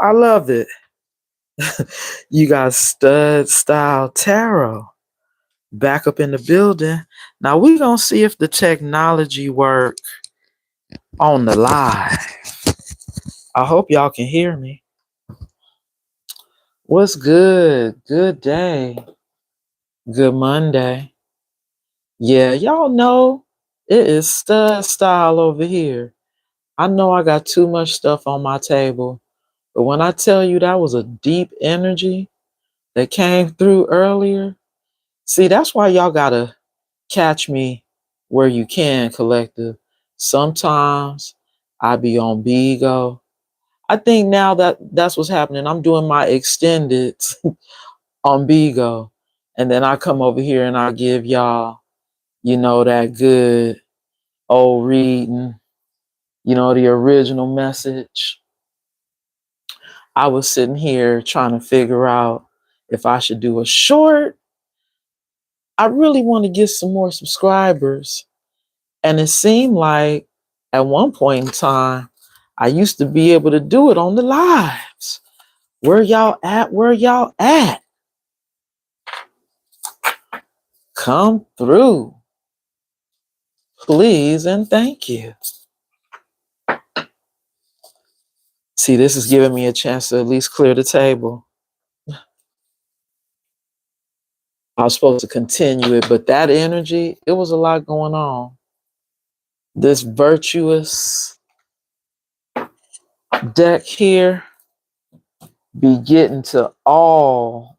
I love it. You got stud style tarot back up in the building. Now we gonna see if the technology work on the live. I hope y'all can hear me. What's good? Good day. Good Monday. Yeah, y'all know it is stud style over here. I know I got too much stuff on my table, but when I tell you that was a deep energy that came through earlier, see, that's why y'all gotta catch me where you can, collective. Sometimes I be on Bigo. I think now that that's what's happening. I'm doing my extended on Bigo, and then I come over here and I give y'all, that good old reading, the original message. I was sitting here trying to figure out if I should do a short. I really want to get some more subscribers. And it seemed like at one point in time, I used to be able to do it on the lives. Where y'all at? Where y'all at? Come through, please, and thank you. See, this is giving me a chance to at least clear the table. I was supposed to continue it, but that energy, it was a lot going on. This virtuous deck here be getting to all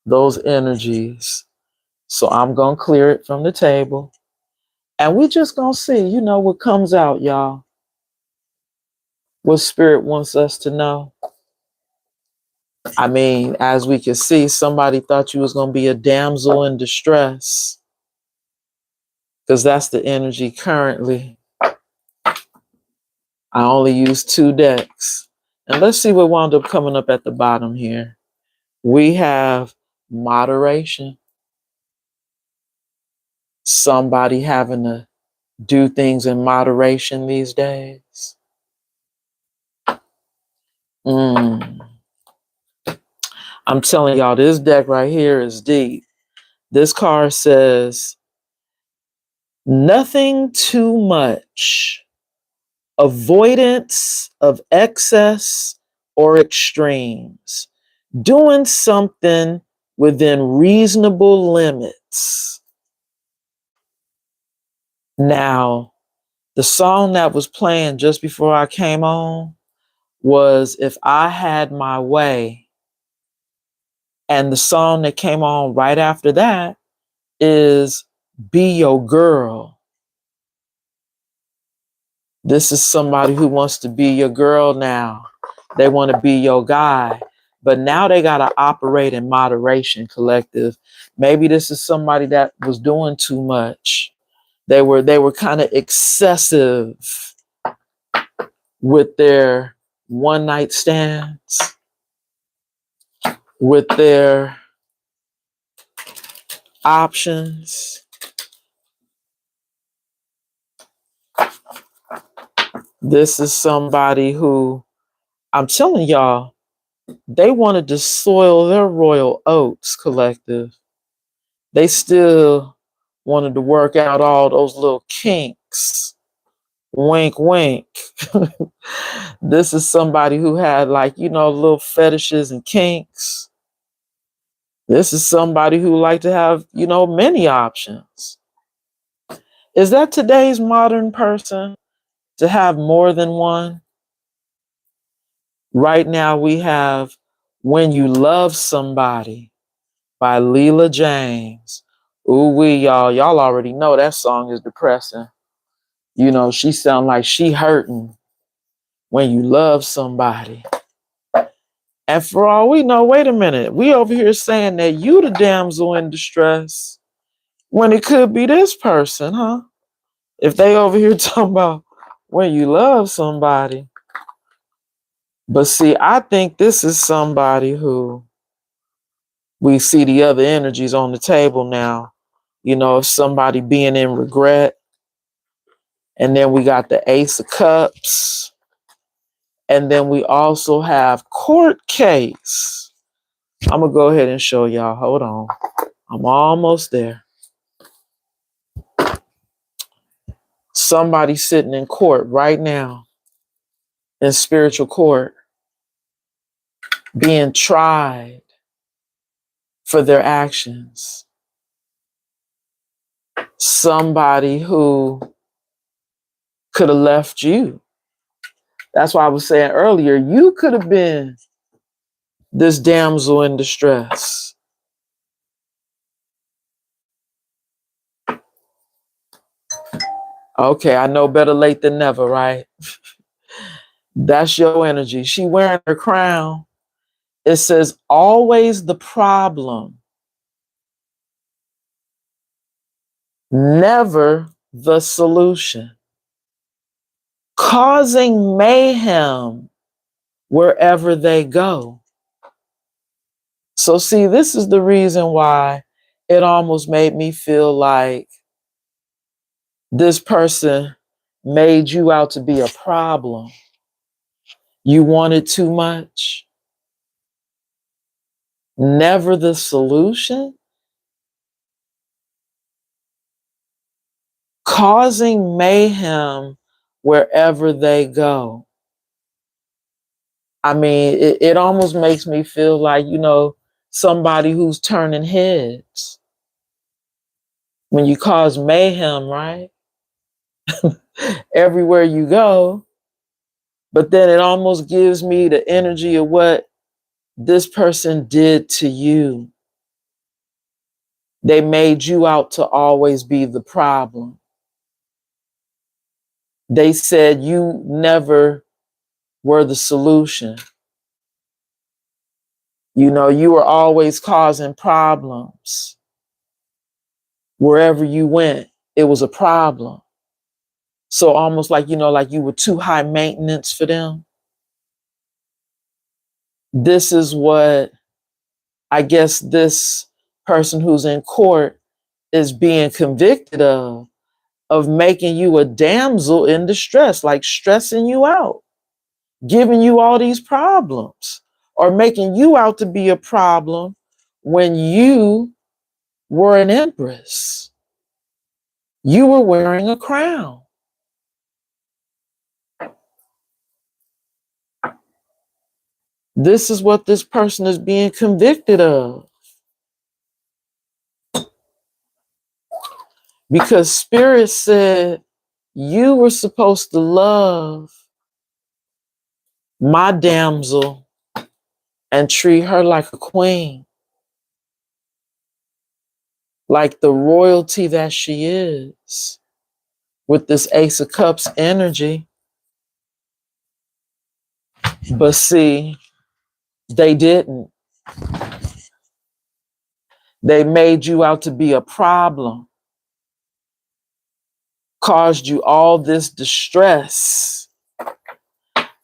those energies. So I'm going to clear it from the table. And we just going to see, what comes out, y'all. What spirit wants us to know. I mean, as we can see, somebody thought you was going to be a damsel in distress. Because that's the energy currently. I only used 2 decks. And let's see what wound up coming up at the bottom here. We have moderation. Somebody having to do things in moderation these days. I'm telling y'all, this deck right here is deep. This card says, nothing too much. Avoidance of excess or extremes. Doing something within reasonable limits. Now, the song that was playing just before I came on was If I Had My Way. And the song that came on right after that is Be Your Girl. This is somebody who wants to be your girl now. They want to be your guy. But now they got to operate in moderation, collective. Maybe this is somebody that was doing too much. They were kind of excessive with their one night stands, with their options. This is somebody who, I'm telling y'all, they wanted to soil their royal oats, collective. They still wanted to work out all those little kinks. Wink, wink. This is somebody who had little fetishes and kinks. This is somebody who liked to have, many options. Is that today's modern person to have more than one? Right now we have When You Love Somebody by Leela James. Ooh wee, y'all already know that song is depressing. She sound like she hurting when you love somebody. And for all we know, wait a minute, we over here saying that you the damsel in distress when it could be this person, huh? If they over here talking about when you love somebody. But see, I think this is somebody who we see the other energies on the table now. If somebody being in regret. And then we got the Ace of Cups. And then we also have court case. I'm going to go ahead and show y'all. Hold on. I'm almost there. Somebody sitting in court right now, in spiritual court, being tried for their actions. Somebody who could have left you. That's why I was saying earlier, you could have been this damsel in distress. Okay, I know better late than never, right? That's your energy. She wearing her crown. It says, always the problem, never the solution. Causing mayhem wherever they go. So see, this is the reason why it almost made me feel like this person made you out to be a problem. You wanted too much. Never the solution. Causing mayhem wherever they go. I mean, it almost makes me feel like, somebody who's turning heads. When you cause mayhem, right? Everywhere you go. But then it almost gives me the energy of what this person did to you. They made you out to always be the problem. They said you never were the solution. You were always causing problems. Wherever you went, it was a problem. So almost like, like you were too high maintenance for them. This is what I guess this person who's in court is being convicted of making you a damsel in distress, like stressing you out, giving you all these problems, or making you out to be a problem when you were an empress. You were wearing a crown. This is what this person is being convicted of. Because Spirit said you were supposed to love my damsel and treat her like a queen, like the royalty that she is, with this Ace of Cups energy. But see, they didn't. They made you out to be a problem, caused you all this distress,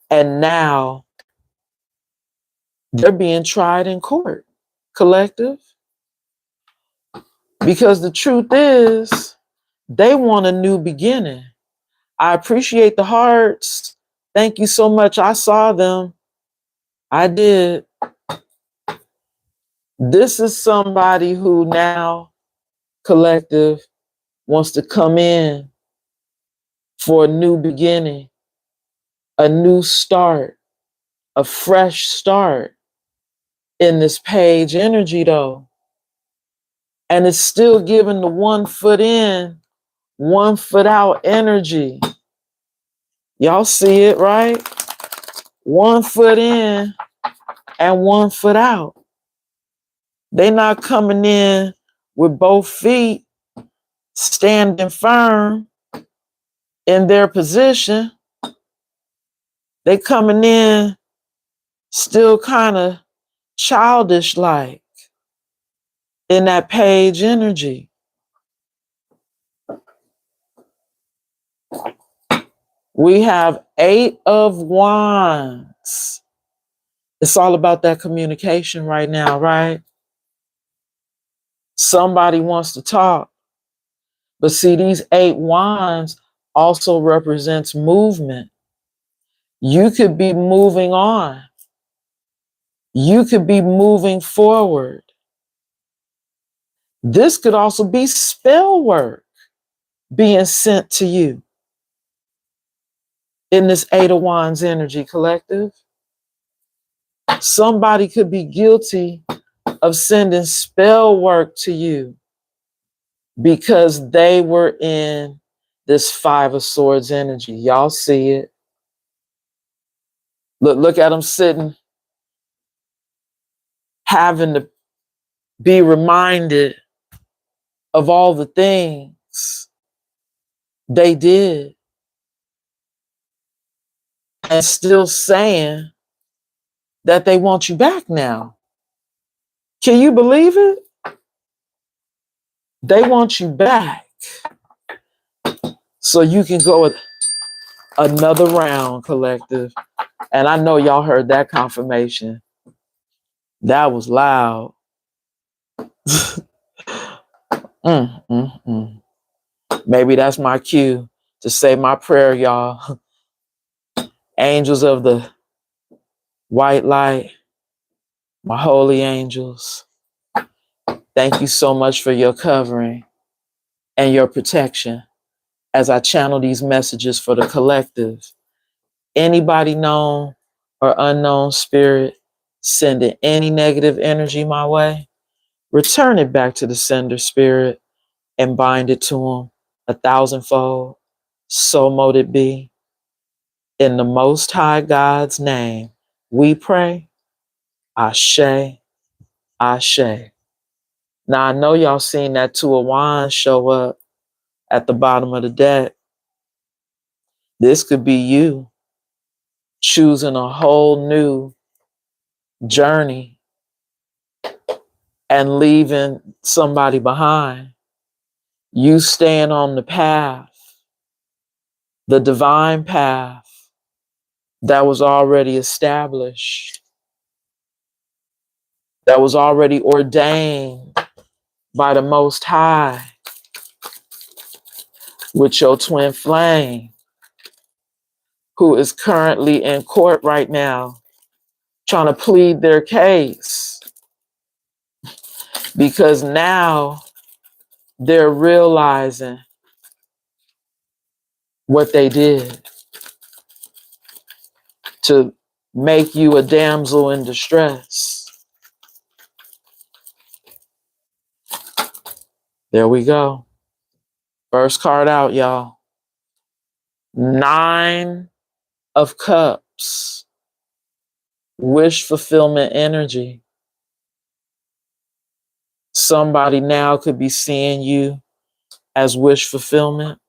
and now they're being tried in court, collective. Because the truth is, they want a new beginning. I appreciate the hearts. Thank you so much. I saw them. I did. This is somebody who now, collective, wants to come in for a new beginning, a new start, a fresh start in this page energy, though. And it's still giving the 1 foot in, 1 foot out energy. Y'all see it, right? 1 foot in and 1 foot out. They're not coming in with both feet standing firm in their position. They coming in still kind of childish like in that page energy. We have 8 of Wands. It's all about that communication right now, right? Somebody wants to talk. But see, these 8 Wands also represents movement. You could be moving on. You could be moving forward. This could also be spell work being sent to you in this Eight of Wands energy collective. Somebody could be guilty of sending spell work to you because they were in this Five of Swords energy. Y'all see it. Look at them sitting, having to be reminded of all the things they did and still saying that they want you back now. Can you believe it? They want you back so you can go another round, collective. And I know y'all heard that confirmation. That was loud. Mm, mm, mm. Maybe that's my cue to say my prayer, y'all. Angels of the white light, my holy angels, thank you so much for your covering and your protection as I channel these messages for the collective. Anybody known or unknown spirit sending any negative energy my way, return it back to the sender spirit and bind it to them 1,000-fold. So mote it be. In the Most High God's name, we pray. Ashe, Ashe. Now, I know y'all seen that Two of Wands show up at the bottom of the deck. This could be you choosing a whole new journey and leaving somebody behind. You staying on the path, the divine path that was already established, that was already ordained by the Most High with your twin flame, who is currently in court right now trying to plead their case because now they're realizing what they did to make you a damsel in distress. There we go. First card out, y'all. 9 of Cups. Wish fulfillment energy. Somebody now could be seeing you as wish fulfillment.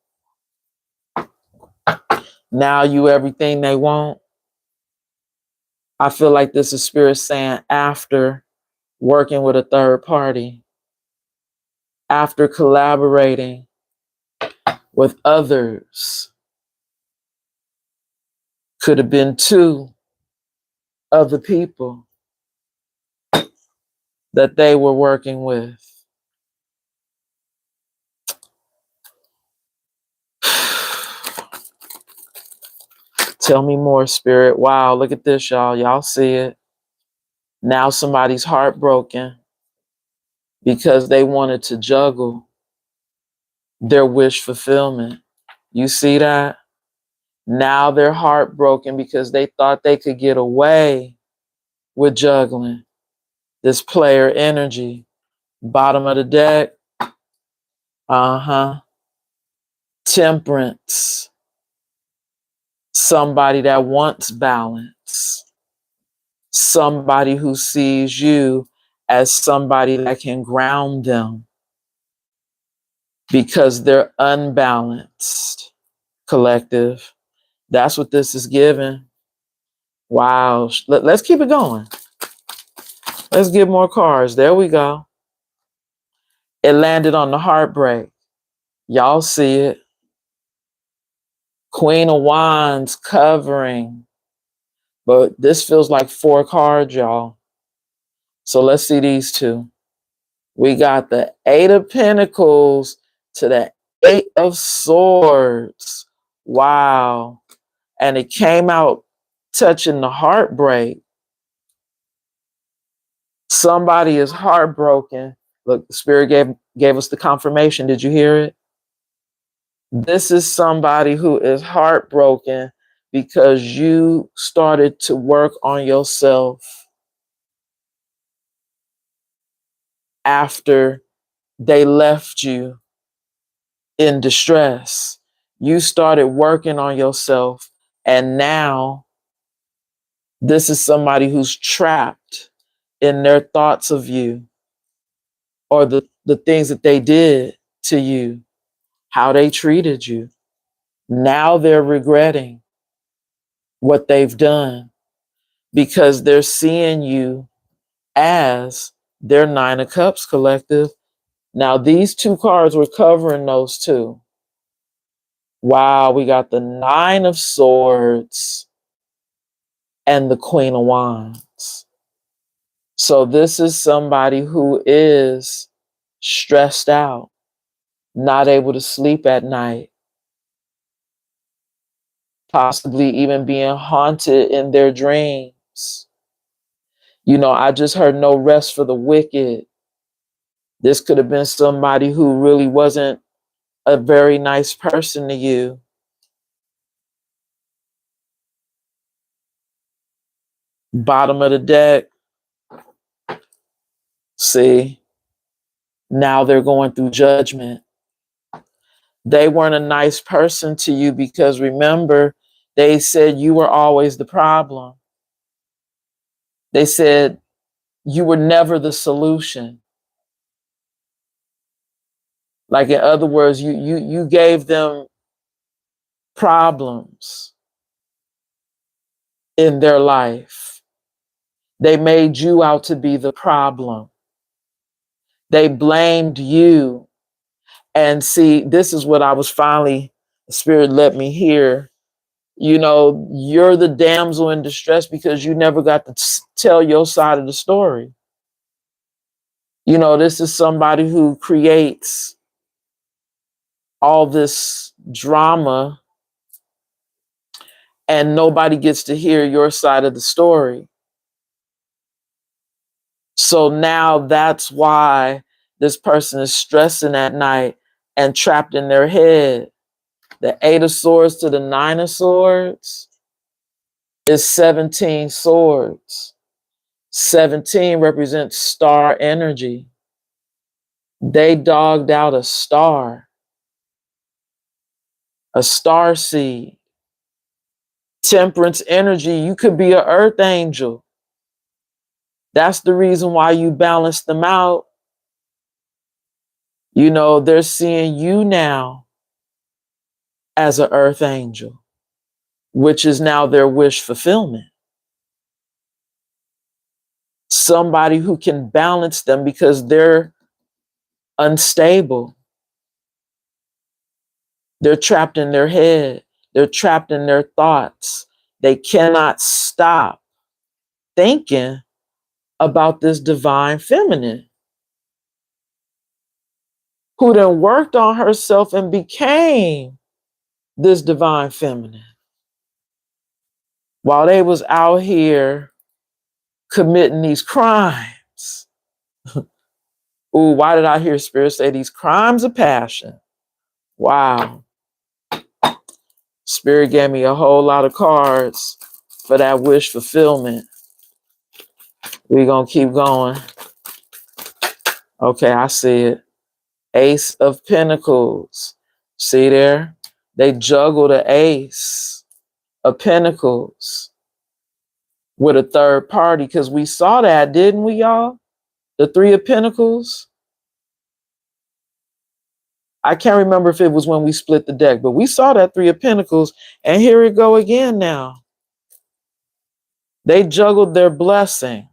Now you everything they want. I feel like this is spirit saying after working with a third party, after collaborating with others, could have been 2 other people that they were working with. Tell me more, spirit. Wow, look at this, y'all. Y'all see it. Now somebody's heartbroken because they wanted to juggle their wish fulfillment. You see that? Now they're heartbroken because they thought they could get away with juggling this player energy. Bottom of the deck. Temperance. Somebody that wants balance. Somebody who sees you as somebody that can ground them because they're unbalanced. Collective. That's what this is giving. Wow. Let's keep it going. Let's get more cards. There we go. It landed on the heartbreak. Y'all see it. Queen of Wands covering. But this feels like 4 cards, y'all. So let's see these 2. We got the 8 of Pentacles to the 8 of Swords. Wow. And it came out touching the heartbreak. Somebody is heartbroken. Look, the Spirit gave us the confirmation. Did you hear it? This is somebody who is heartbroken because you started to work on yourself after they left you in distress. You started working on yourself, and now this is somebody who's trapped in their thoughts of you, or the things that they did to you, how they treated you. Now they're regretting what they've done because they're seeing you as their Nine of Cups collective. Now, these two cards were covering those two. Wow, we got the Nine of Swords and the Queen of Wands. So this is somebody who is stressed out, not able to sleep at night, possibly even being haunted in their dreams. You know, I just heard no rest for the wicked. This could have been somebody who really wasn't a very nice person to you. Bottom of the deck. See, now they're going through judgment. They weren't a nice person to you because remember, they said you were always the problem. They said you were never the solution. Like, in other words, you gave them problems in their life. They made you out to be the problem. They blamed you. And see, this is what I was finally, the Spirit let me hear. You know, you're the damsel in distress because you never got to tell your side of the story. You know, this is somebody who creates all this drama and nobody gets to hear your side of the story. So now that's why this person is stressing at night and trapped in their head. The Eight of Swords to the Nine of Swords is 17 swords. 17 represents star energy. They dogged out a star seed. Temperance energy, you could be an earth angel. That's the reason why you balance them out. You know, they're seeing you now as an earth angel, which is now their wish fulfillment. Somebody who can balance them because they're unstable. They're trapped in their head. They're trapped in their thoughts. They cannot stop thinking about this divine feminine who then worked on herself and became this divine feminine while they was out here committing these crimes. Ooh, why did I hear Spirit say these crimes of passion? Wow. Spirit gave me a whole lot of cards for that wish fulfillment. We're going to keep going. Okay, I see it. Ace of Pentacles. See there? They juggle the Ace of Pentacles with a third party because we saw that, didn't we, y'all? The Three of Pentacles. I can't remember if it was when we split the deck, but we saw that Three of Pentacles, and here it go again now. They juggled their blessing,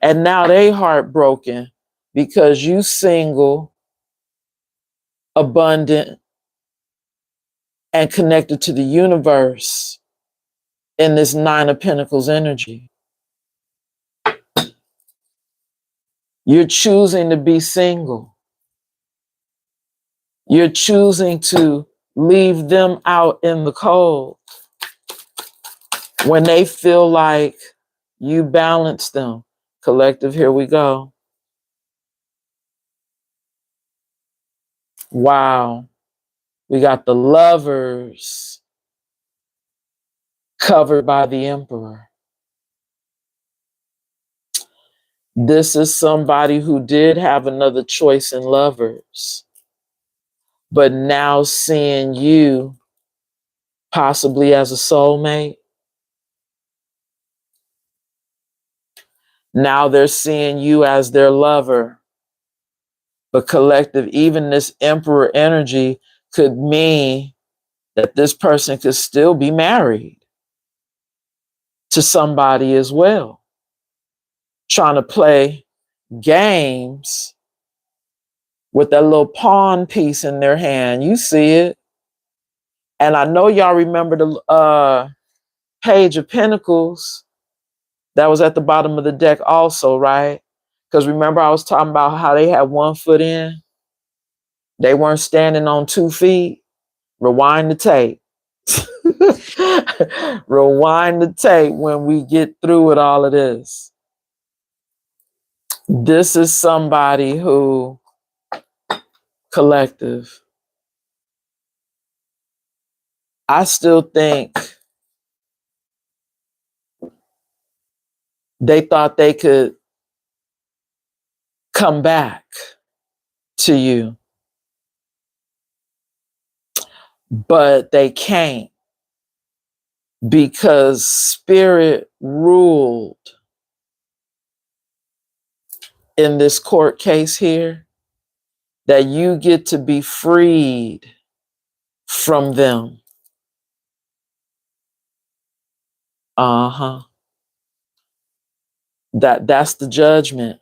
and now they heartbroken because you single, abundant, and connected to the universe in this Nine of Pentacles energy. You're choosing to be single. You're choosing to leave them out in the cold. When they feel like you balance them. Collective, here we go. Wow. We got the Lovers covered by the Emperor. This is somebody who did have another choice in Lovers, but now seeing you possibly as a soulmate. Now they're seeing you as their lover. But collective, even this Emperor energy could mean that this person could still be married to somebody as well, trying to play games with that little pawn piece in their hand. You see it. And I know y'all remember the Page of Pentacles that was at the bottom of the deck also, right? Because remember I was talking about how they had one foot in. They weren't standing on 2 feet. Rewind the tape. Rewind the tape when we get through with all of this. This is somebody who, collective, I still think they thought they could come back to you, but they can't because spirit ruled in this court case here that you get to be freed from them. Uh-huh. That's the judgment.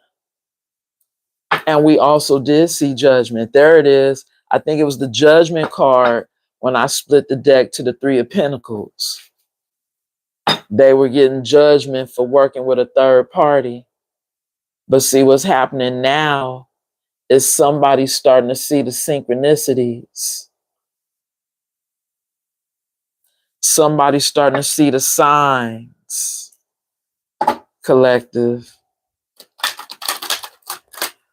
And we also did see judgment. There it is. I think it was the judgment card when I split the deck to the 3 of Pentacles. They were getting judgment for working with a third party. But see what's happening now is somebody starting to see the synchronicities. Somebody's starting to see the signs, collective.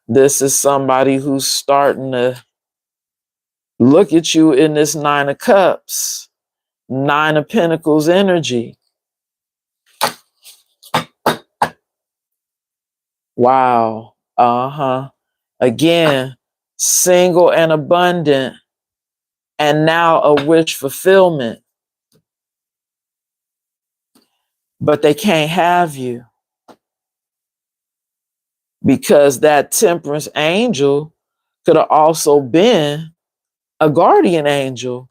This is somebody who's starting to look at you in this 9 of Cups, 9 of Pentacles energy. Wow. Uh-huh. Again, single and abundant, and now a wish fulfillment. But they can't have you because that Temperance angel could have also been a guardian angel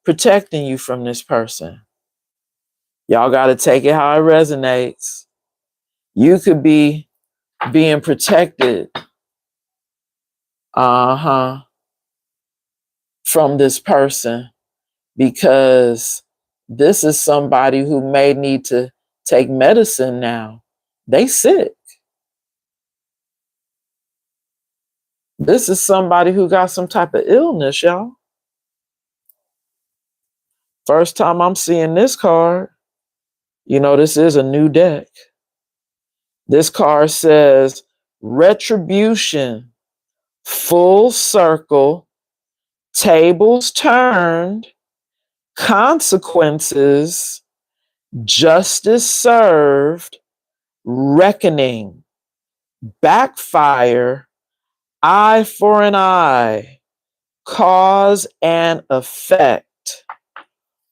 protecting you from this person. Y'all got to take it how it resonates. You could be being protected from this person because this is somebody who may need to take medicine now. They sick. This is somebody who got some type of illness, y'all. First time I'm seeing this card. You know, this is a new deck. This card says retribution, full circle, tables turned, consequences, justice served, reckoning, backfire, eye for an eye, cause and effect,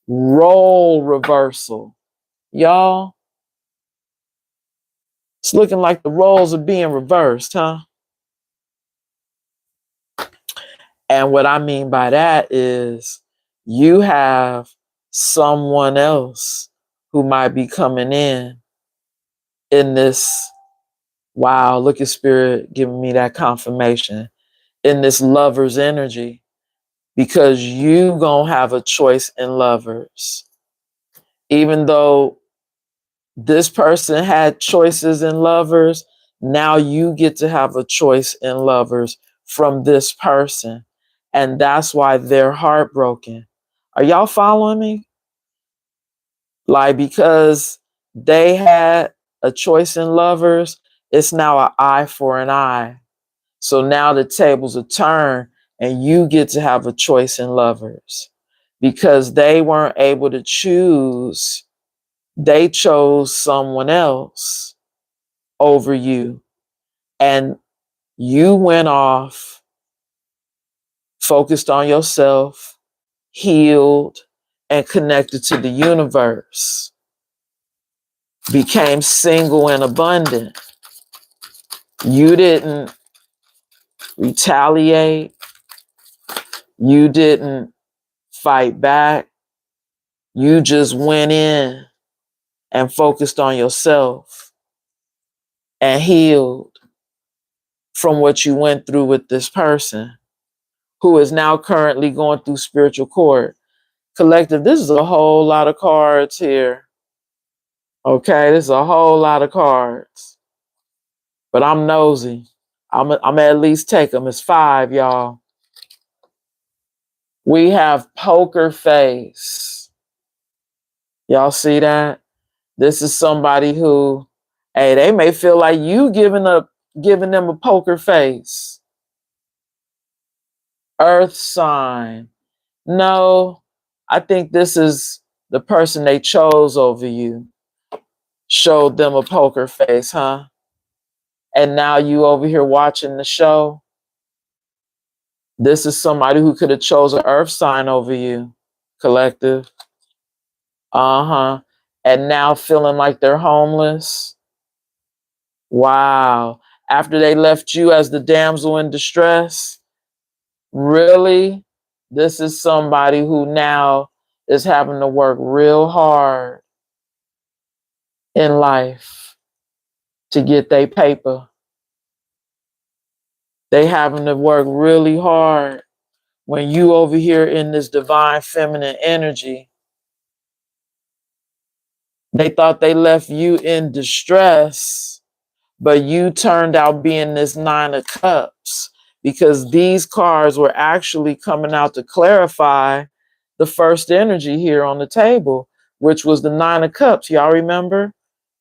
role reversal. Y'all, it's looking like the roles are being reversed, huh? And what I mean by that is you have someone else who might be coming in this, wow, look at spirit giving me that confirmation, in this lover's energy, because you gonna have a choice in lovers. Even though this person had choices in lovers, now you get to have a choice in lovers from this person. And that's why they're heartbroken. Are y'all following me? Like, because they had a choice in lovers, it's now an eye for an eye. So now the tables are turned and you get to have a choice in lovers because they weren't able to choose. They chose someone else over you. And you went off, focused on yourself, healed, and connected to the universe, became single and abundant. You didn't retaliate. You didn't fight back. You just went in and focused on yourself and healed from what you went through with this person who is now currently going through spiritual court. Collective, this is a whole lot of cards here. Okay, this is a whole lot of cards. But I'm nosy. I'm at least take them. It's 5, y'all. We have poker face. Y'all see that? This is somebody who, hey, they may feel like you giving them a poker face. Earth sign. No, I think this is the person they chose over you. Showed them a poker face, huh? And now you over here watching the show. This is somebody who could have chose an earth sign over you, collective. Uh-huh. And now feeling like they're homeless. Wow. After they left you as the damsel in distress. Really? This is somebody who now is having to work real hard in life to get their paper. They having to work really hard when you over here in this divine feminine energy. They thought they left you in distress, but you turned out being this 9 of Cups because these cards were actually coming out to clarify the first energy here on the table, which was the 9 of Cups. Y'all remember?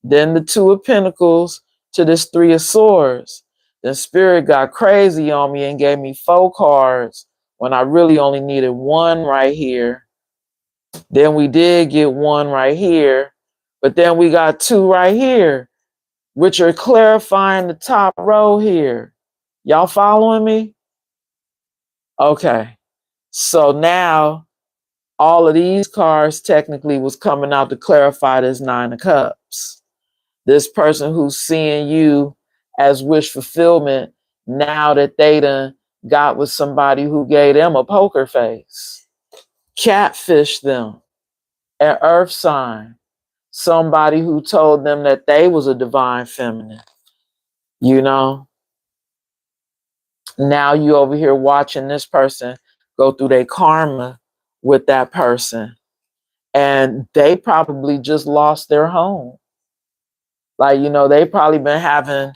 Then the 2 of Pentacles to this 3 of Swords. Then Spirit got crazy on me and gave me 4 cards when I really only needed 1 right here. Then we did get 1 right here, but then we got 2 right here, which are clarifying the top row here. Y'all following me? Okay. So now all of these cards technically was coming out to clarify this 9 of Cups. This person who's seeing you as wish fulfillment now that they done got with somebody who gave them a poker face. Catfish them. An earth sign. Somebody who told them that they was a divine feminine. You know? Now you over here watching this person go through their karma with that person. And they probably just lost their home. Like, they probably been having,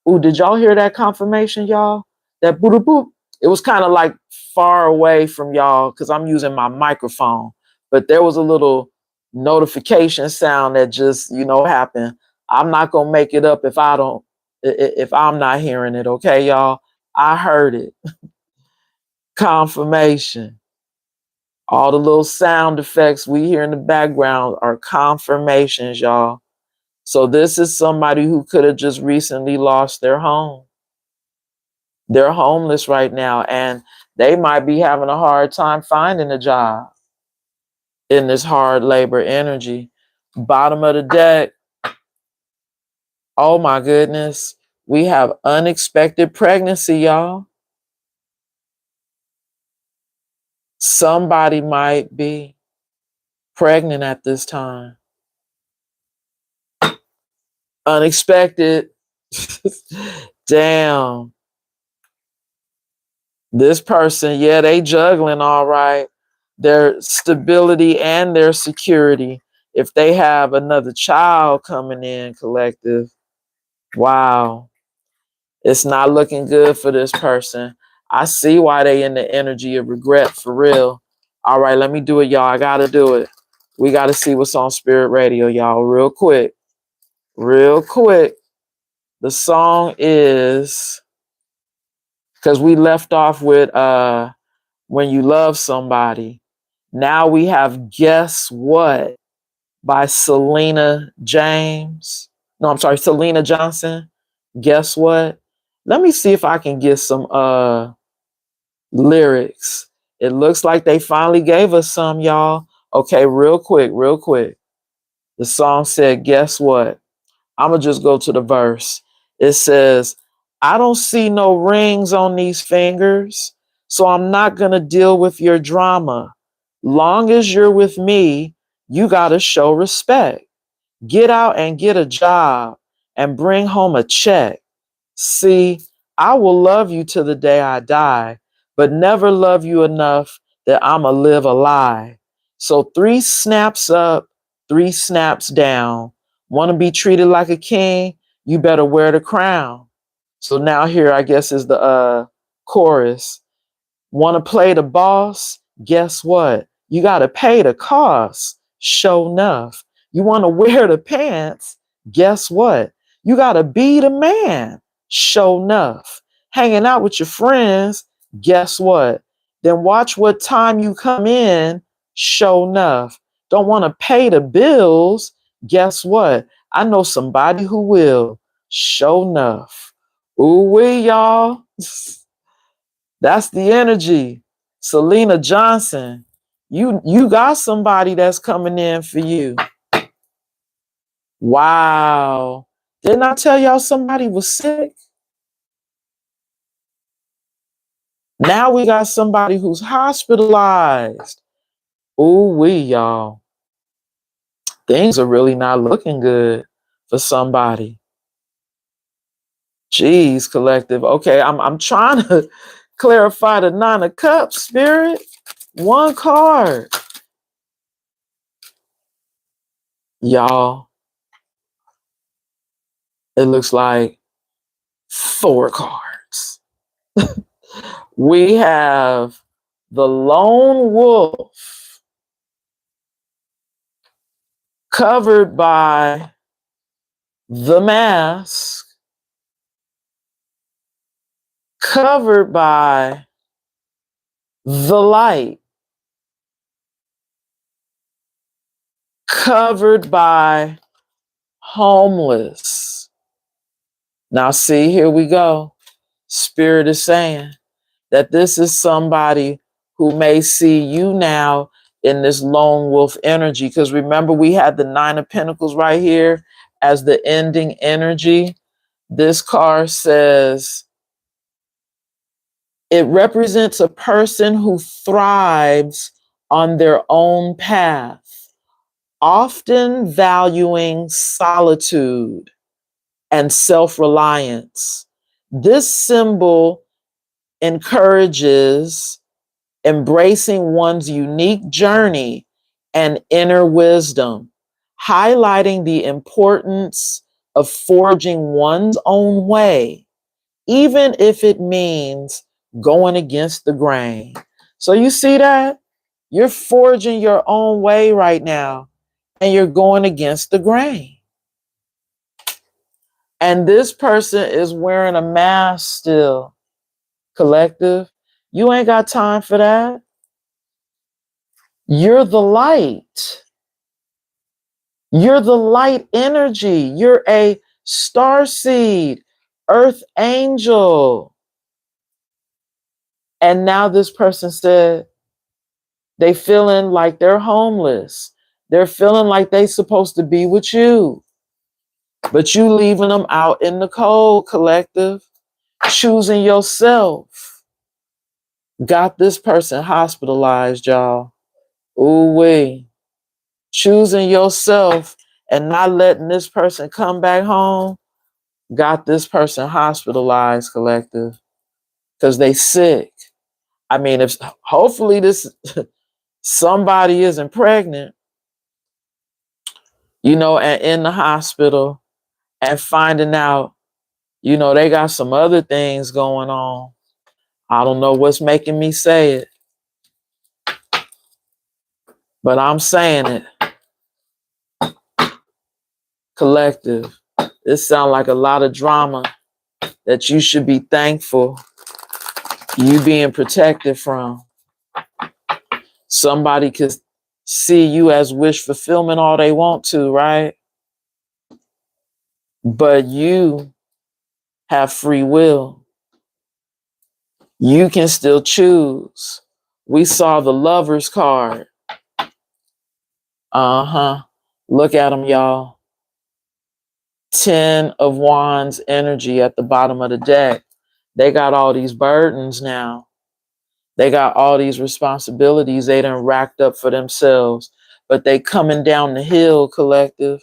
ooh, did y'all hear that confirmation, y'all? That boop, boop. It was kind of like far away from y'all because I'm using my microphone. But there was a little notification sound that just, happened. I'm not going to make it up if I'm not hearing it. Okay, y'all? I heard it. Confirmation. All the little sound effects we hear in the background are confirmations, y'all. So this is somebody who could have just recently lost their home. They're homeless right now, and they might be having a hard time finding a job in this hard labor energy. Bottom of the deck. Oh my goodness. We have unexpected pregnancy, y'all. Somebody might be pregnant at this time. Unexpected. Damn. This person, yeah, they juggling all right. Their stability and their security. If they have another child coming in, collective, wow. It's not looking good for this person. I see why they in the energy of regret for real. All right, let me do it, y'all. I gotta do it. We got to see what's on Spirit Radio, y'all, real quick. Real quick. The song is, because we left off with When You Love Somebody. Now we have Guess What by Selena James. No, I'm sorry, Selena Johnson. Guess What? Let me see if I can get some lyrics. It looks like they finally gave us some, y'all. Okay, real quick, real quick. The song said, Guess What? I'm going to just go to the verse. It says, I don't see no rings on these fingers, so I'm not going to deal with your drama. Long as you're with me, you got to show respect. Get out and get a job and bring home a check. See, I will love you till the day I die, but never love you enough that I'ma live a lie. So 3 snaps up, 3 snaps down. Want to be treated like a king? You better wear the crown. So now here, I guess, is the chorus. Want to play the boss? Guess what? You got to pay the cost. Show enough. You want to wear the pants? Guess what? You got to be the man. Show enough. Hanging out with your friends? Guess what? Then watch what time you come in. Show enough. Don't want to pay the bills? Guess what? I know somebody who will. Show enough. Ooh wee, y'all. That's the energy. Selena Johnson, you got somebody that's coming in for you. Wow. Didn't I tell y'all somebody was sick? Now we got somebody who's hospitalized. Ooh wee, y'all. Things are really not looking good for somebody. Jeez, collective. Okay, I'm trying to clarify the 9 of Cups, Spirit. 1 card. Y'all, it looks like 4 cards. We have the lone wolf covered by the mask, covered by the light, covered by homeless. Now, see, here we go. Spirit is saying that this is somebody who may see you now in this lone wolf energy. Because remember, we had the 9 of Pentacles right here as the ending energy. This card says it represents a person who thrives on their own path, often valuing solitude and self-reliance. This symbol encourages embracing one's unique journey and inner wisdom, highlighting the importance of forging one's own way, even if it means going against the grain. So you see that? You're forging your own way right now, and you're going against the grain. And this person is wearing a mask still, collective. You ain't got time for that. You're the light. You're the light energy. You're a star seed, earth angel. And now this person said they feeling like they're homeless. They're feeling like they supposed to be with you, but you leaving them out in the cold, collective. Choosing yourself. Got this person hospitalized, y'all. Ooh wee. Choosing yourself and not letting this person come back home got this person hospitalized, collective, because they sick. I mean, if hopefully this somebody isn't pregnant, and in the hospital and finding out, they got some other things going on. I don't know what's making me say it, but I'm saying it. Collective. This sounds like a lot of drama that you should be thankful you being protected from. Somebody could see you as wish fulfillment all they want to, right? But you have free will. You can still choose. We saw the Lover's card. Look at them, y'all. 10 of Wands energy at the bottom of the deck. They got all these burdens now. They got all these responsibilities they done racked up for themselves. But they coming down the hill, collective.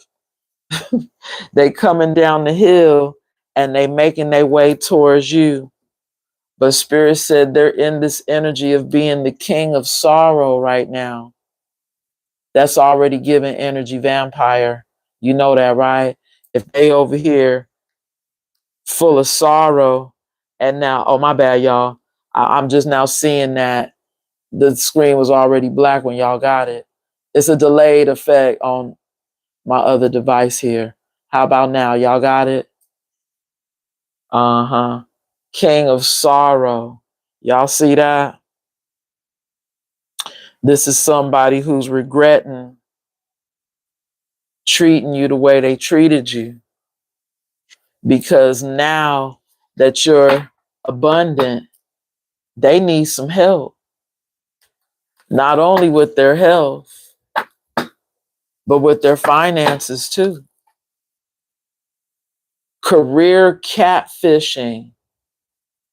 They coming down the hill and they making their way towards you. But Spirit said they're in this energy of being the king of sorrow right now. That's already given energy vampire. You know that, right? If they over here full of sorrow and now, oh, my bad, y'all. I'm just now seeing that the screen was already black when y'all got it. It's a delayed effect on my other device here. How about now? Y'all got it? King of sorrow. Y'all see that? This is somebody who's regretting treating you the way they treated you. Because now that you're abundant, they need some help. Not only with their health, but with their finances too. Career catfishing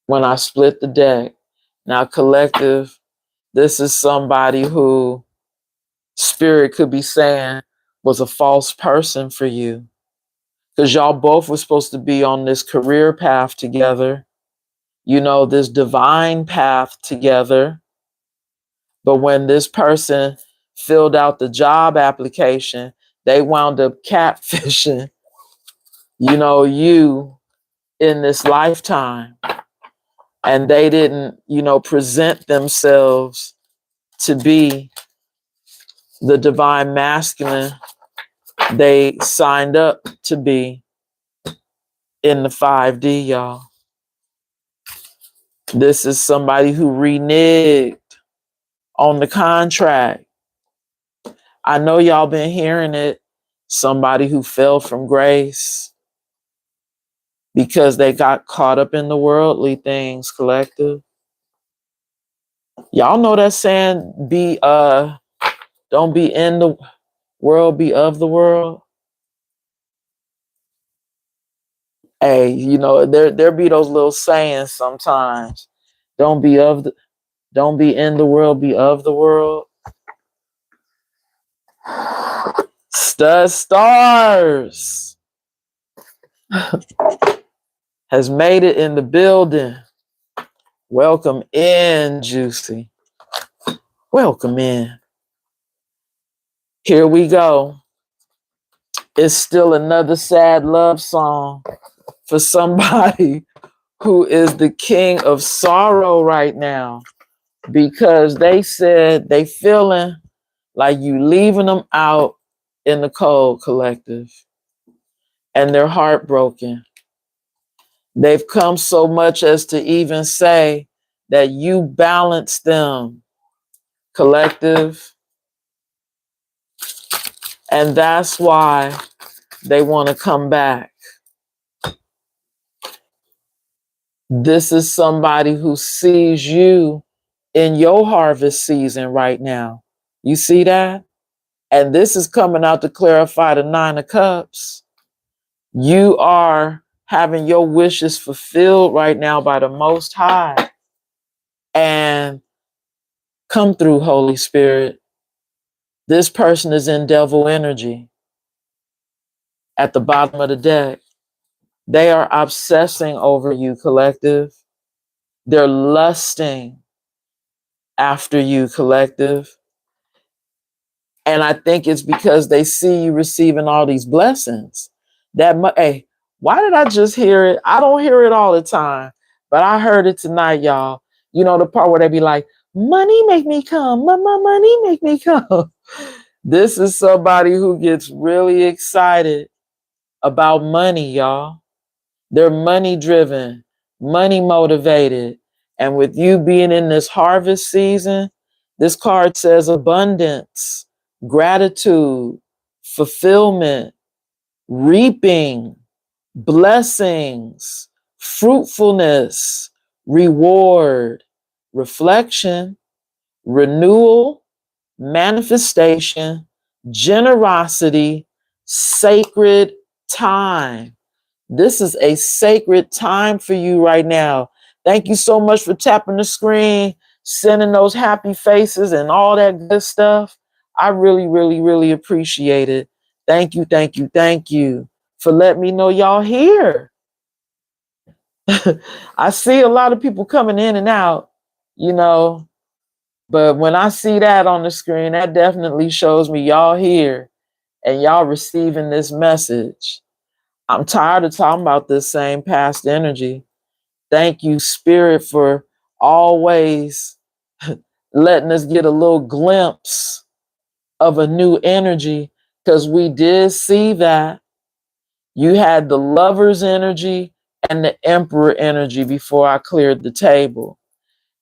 when I split the deck. Now, collective, this is somebody who Spirit could be saying was a false person for you. Because y'all both were supposed to be on this career path together, you know, this divine path together. But when this person filled out the job application, they wound up catfishing, you know, you in this lifetime. And they didn't, you know, present themselves to be the divine masculine they signed up to be in the 5D, y'all. This is somebody who reneged on the contract. I know y'all been hearing it. Somebody who fell from grace because they got caught up in the worldly things, collective. Y'all know that saying, don't be in the world, be of the world. Hey, you know, there be those little sayings sometimes. Don't be in the world, be of the world. StudStars has made it in the building. Welcome in, Juicy. Welcome in. Here we go. It's still another sad love song for somebody who is the king of sorrow right now, because they said they feeling like you leaving them out in the cold, collective, and they're heartbroken. They've come so much as to even say that you balance them, collective, and that's why they want to come back. This is somebody who sees you in your harvest season right now. You see that? And this is coming out to clarify the 9 of Cups. You are having your wishes fulfilled right now by the Most High. And come through, Holy Spirit. This person is in devil energy at the bottom of the deck. They are obsessing over you, collective. They're lusting after you, collective. And I think it's because they see you receiving all these blessings. Hey, why did I just hear it? I don't hear it all the time, but I heard it tonight, y'all. You know, the part where they be like, money make me come, my money make me come. This is somebody who gets really excited about money, y'all. They're money driven, money motivated. And with you being in this harvest season, this card says abundance, gratitude, fulfillment, reaping, blessings, fruitfulness, reward, reflection, renewal, manifestation, generosity, sacred time. This is a sacred time for you right now. Thank you so much for tapping the screen, sending those happy faces and all that good stuff. I really, really, really appreciate it. Thank you, thank you, thank you for letting me know y'all here. I see a lot of people coming in and out, you know, but when I see that on the screen, that definitely shows me y'all here and y'all receiving this message. I'm tired of talking about this same past energy. Thank you, Spirit, for always letting us get a little glimpse of a new energy, because we did see that. You had the Lover's energy and the Emperor energy before I cleared the table.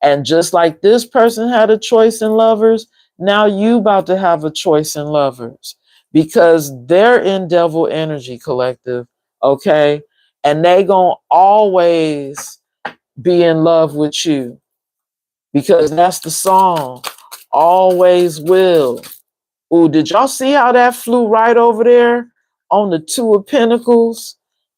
And just like this person had a choice in Lovers, now you about to have a choice in Lovers, because they're in Devil Energy Collective, okay? And they gonna always be in love with you, because that's the song, always will. Ooh, did y'all see how that flew right over there on the Two of Pentacles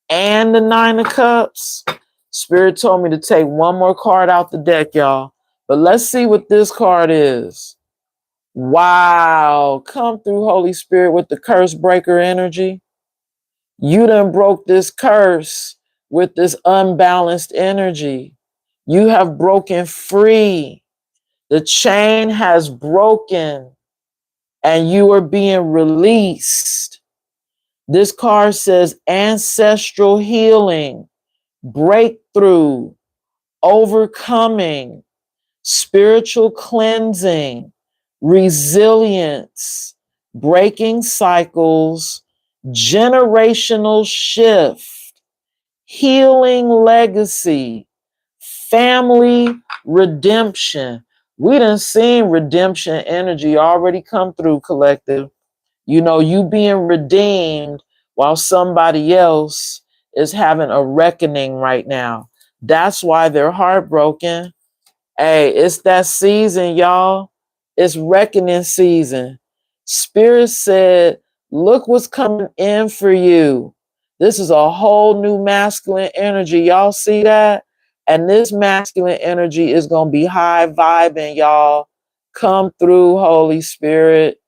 and the Nine of Cups? Spirit told me to take one more card out the deck, y'all. But let's see what this card is. Wow. Come through, Holy Spirit, with the curse breaker energy. You done broke this curse with this unbalanced energy. You have broken free. The chain has broken and you are being released. This card says ancestral healing, breakthrough, overcoming, spiritual cleansing, resilience, breaking cycles, generational shift, healing legacy, family redemption. We done seen redemption energy already come through, collective. You know, you being redeemed while somebody else is having a reckoning right now. That's why they're heartbroken. Hey, it's that season, y'all. It's reckoning season. Spirit said, look what's coming in for you. This is a whole new masculine energy. Y'all see that? And this masculine energy is going to be high vibing, y'all. Come through, Holy Spirit.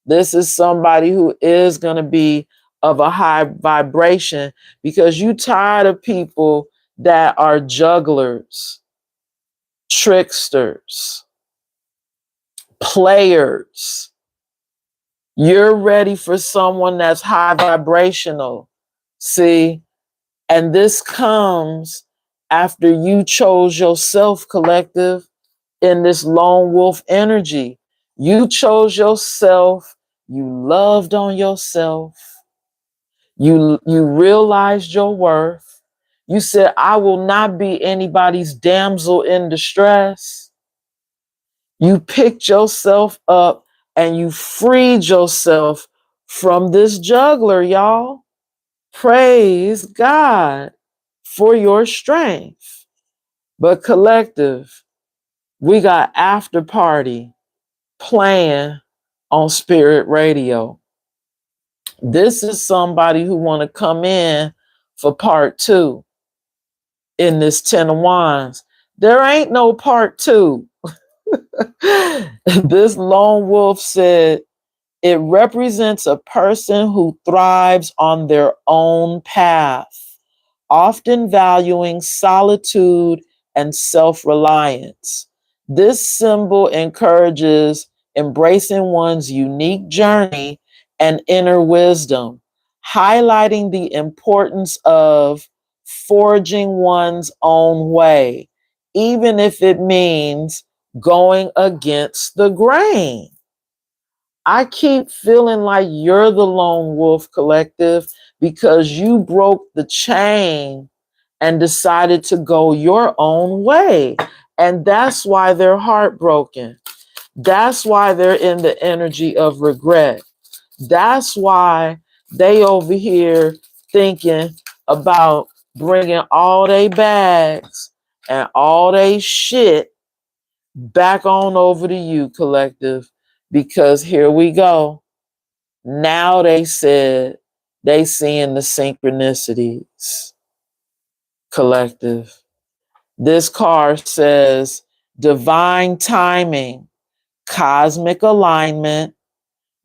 This is somebody who is going to be of a high vibration, because you tired of people that are jugglers, tricksters, players. You're ready for someone that's high vibrational. See? And this comes after you chose yourself, collective, in this lone wolf energy. You chose yourself. You loved on yourself. You realized your worth. You said, I will not be anybody's damsel in distress. You picked yourself up and you freed yourself from this juggler, y'all. Praise God for your strength. But collective, we got after party playing on Spirit Radio. This is somebody who want to come in for part 2 in this 10 of Wands. There ain't no part 2. This lone wolf said, it represents a person who thrives on their own path, often valuing solitude and self-reliance. This symbol encourages embracing one's unique journey and inner wisdom, highlighting the importance of forging one's own way, even if it means going against the grain. I keep feeling like you're the lone wolf, collective, because you broke the chain and decided to go your own way. And that's why they're heartbroken. That's why they're in the energy of regret. That's why they over here thinking about bringing all they bags and all they shit back on over to you, collective, because here we go. Now they said they seeing the synchronicities, collective. This card says divine timing, cosmic alignment,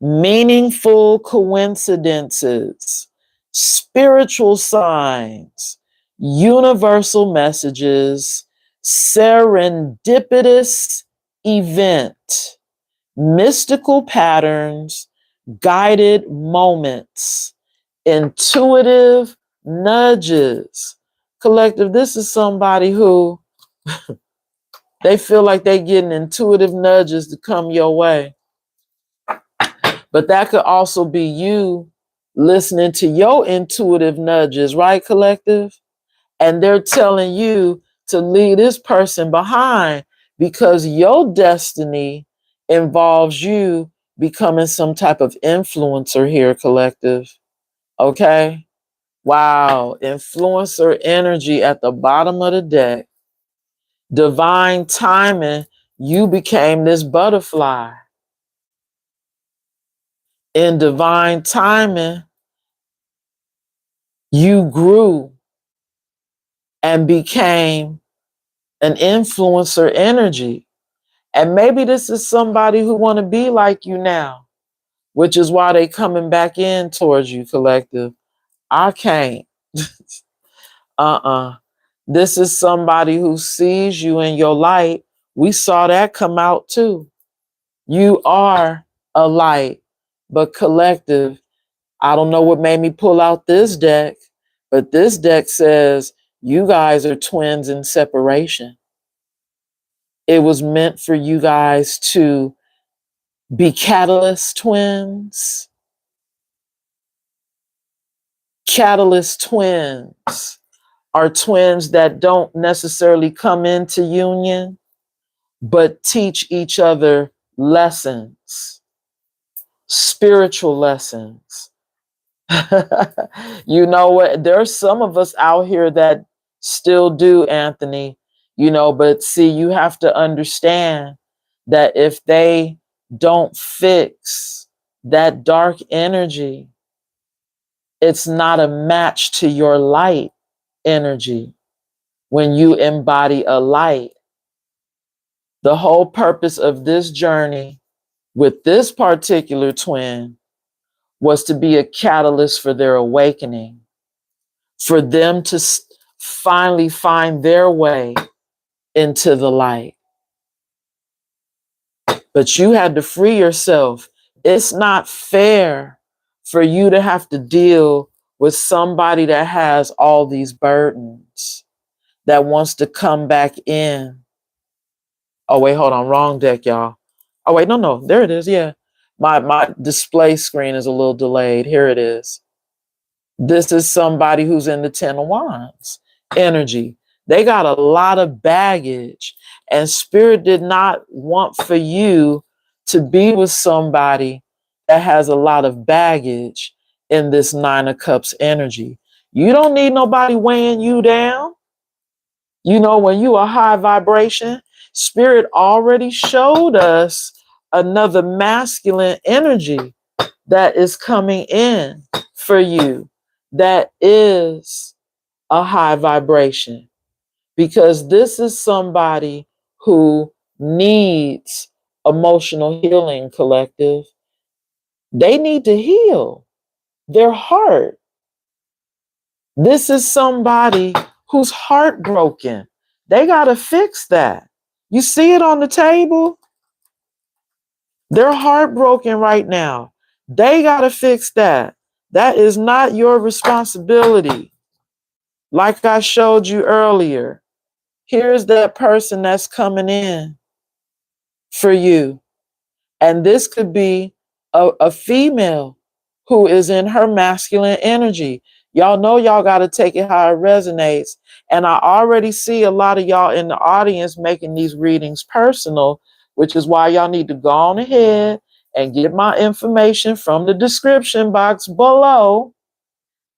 meaningful coincidences, spiritual signs, universal messages, serendipitous event, mystical patterns, guided moments, intuitive nudges. Collective, this is somebody who they feel like they getting intuitive nudges to come your way. But that could also be you listening to your intuitive nudges, right, collective? And they're telling you to leave this person behind because your destiny involves you becoming some type of influencer here, collective. Okay? Wow. Influencer energy at the bottom of the deck. Divine timing, you became this butterfly. In divine timing, you grew and became an influencer energy. And maybe this is somebody who want to be like you now, which is why they coming back in towards you, collective. I can't. This is somebody who sees you in your light. We saw that come out too. You are a light, but collective, I don't know what made me pull out this deck, but this deck says you guys are twins in separation. It was meant for you guys to be catalyst twins. Catalyst twins are twins that don't necessarily come into union, but teach each other lessons, spiritual lessons. You know what? There's some of us out here that still do, Anthony, but see, you have to understand that if they don't fix that dark energy, it's not a match to your light energy. When you embody a light, the whole purpose of this journey with this particular twin was to be a catalyst for their awakening, for them to finally find their way into the light. But you had to free yourself. It's not fair for you to have to deal with somebody that has all these burdens, that wants to come back in. Oh, wait, hold on. Wrong deck, y'all. Oh, wait, no. There it is. Yeah. My display screen is a little delayed. Here it is. This is somebody who's in the Ten of Wands energy. They got a lot of baggage, and Spirit did not want for you to be with somebody that has a lot of baggage in this Nine of Cups energy. You don't need nobody weighing you down. When you are high vibration, Spirit already showed us another masculine energy that is coming in for you, that is a high vibration, because this is somebody who needs emotional healing, collective. They need to heal their heart. This is somebody who's heartbroken. They got to fix that. You see it on the table? They're heartbroken right now. They got to fix that. That is not your responsibility. Like I showed you earlier, here's that person that's coming in for you. And this could be a female who is in her masculine energy. Y'all know y'all got to take it how it resonates. And I already see a lot of y'all in the audience making these readings personal, which is why y'all need to go on ahead and get my information from the description box below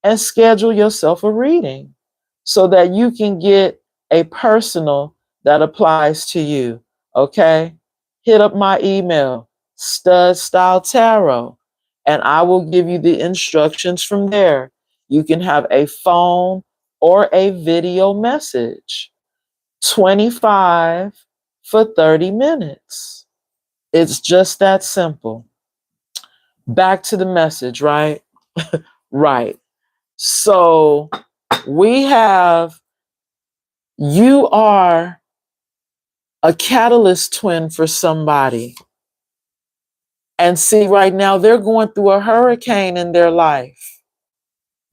and schedule yourself a reading so that you can get a personal that applies to you. Okay? Hit up my email, StudStyle Tarot, and I will give you the instructions from there. You can have a phone or a video message. 25 for 30 minutes. It's just that simple. Back to the message, right? Right. So we have, you are a catalyst twin for somebody. And see, right now, they're going through a hurricane in their life.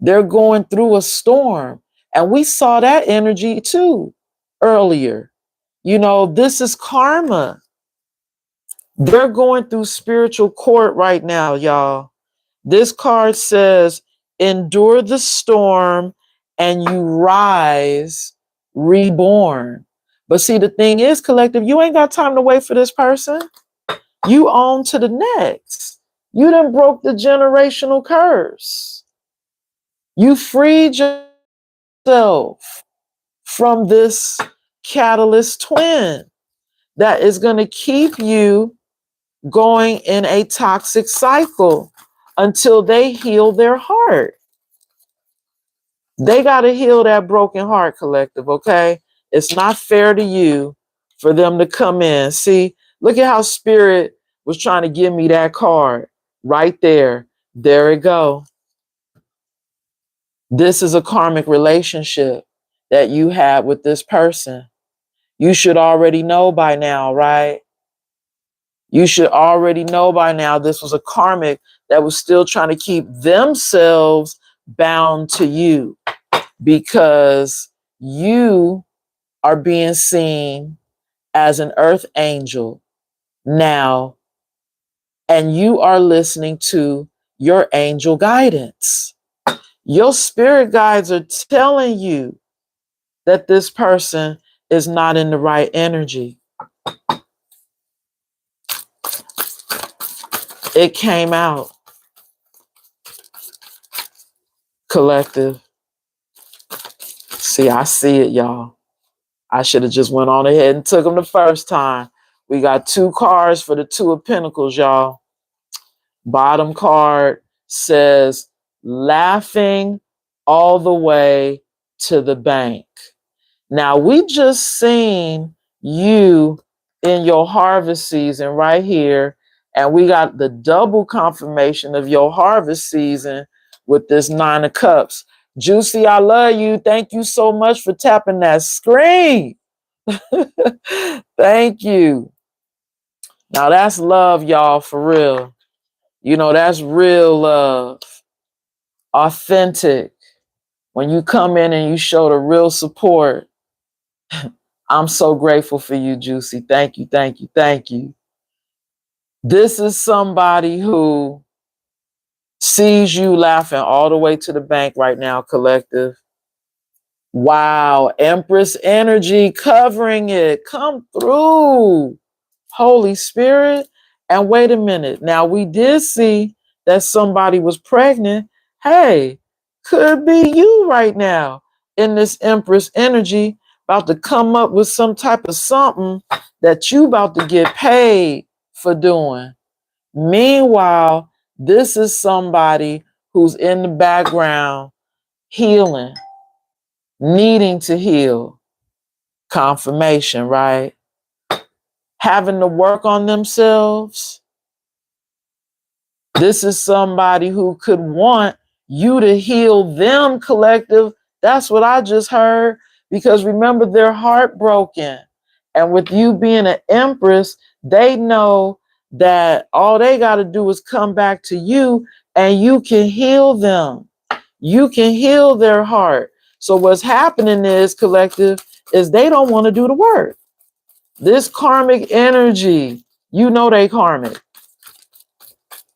They're going through a storm. And we saw that energy too earlier. You know, this is karma. They're going through spiritual court right now, y'all. This card says, endure the storm and you rise reborn. But see, the thing is, collective, you ain't got time to wait for this person. You on to the next. You done broke the generational curse. You freed yourself from this catalyst twin that is going to keep you going in a toxic cycle until they heal their heart. They got to heal that broken heart, collective, okay? It's not fair to you for them to come in. See, look at how Spirit was trying to give me that card right there. There it go. This is a karmic relationship that you had with this person. You should already know by now, right? You should already know by now this was a karmic that was still trying to keep themselves bound to you because you are being seen as an earth angel now, and you are listening to your angel guidance. Your spirit guides are telling you that this person is not in the right energy. It came out, collective. See, I see it, y'all. I should have just went on ahead and took them the first time. We got 2 cards for the 2 of Pentacles, y'all. Bottom card says, laughing all the way to the bank. Now, we just seen you in your harvest season right here, and we got the double confirmation of your harvest season with this 9 of Cups. Juicy, I love you. Thank you so much for tapping that screen. Thank you. Now, that's love, y'all, for real. You know, that's real love. Authentic. When you come in and you show the real support, I'm so grateful for you, Juicy. Thank you, thank you, thank you. This is somebody who sees you laughing all the way to the bank right now, collective. Wow, Empress energy covering it. Come through, Holy Spirit. And wait a minute. Now, we did see that somebody was pregnant. Hey, could be you right now in this Empress energy, about to come up with some type of something that you about to get paid for doing. Meanwhile, this is somebody who's in the background healing, needing to heal. Confirmation, right? Having to work on themselves. This is somebody who could want you to heal them, collective. That's what I just heard. Because remember, they're heartbroken. And with you being an Empress, they know that all they got to do is come back to you and you can heal them. You can heal their heart. So what's happening is, collective, is they don't want to do the work. This karmic energy, you know they karmic,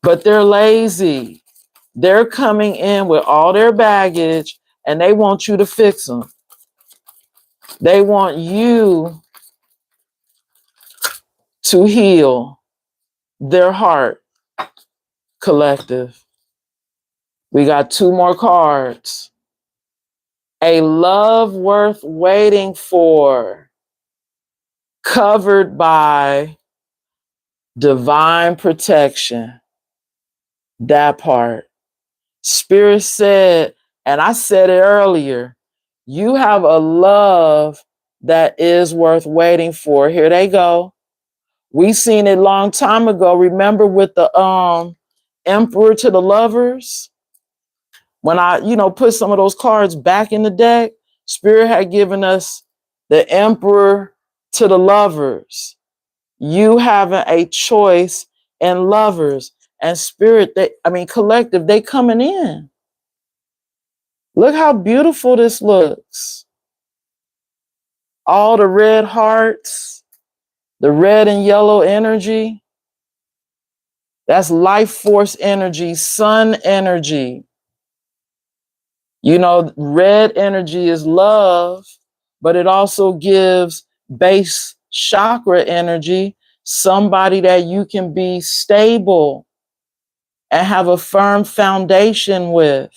but they're lazy. They're coming in with all their baggage and they want you to fix them. They want you to heal their heart, collective. We got two more cards. A love worth waiting for, covered by divine protection. That part. Spirit said, and I said it earlier, you have a love that is worth waiting for. Here they go. We seen it long time ago. Remember with the Emperor to the Lovers? When I, put some of those cards back in the deck, Spirit had given us the Emperor to the Lovers. You having a choice in lovers, and Spirit, collective, they coming in. Look how beautiful this looks. All the red hearts, the red and yellow energy. That's life force energy, sun energy. Red energy is love, but it also gives base chakra energy, somebody that you can be stable and have a firm foundation with.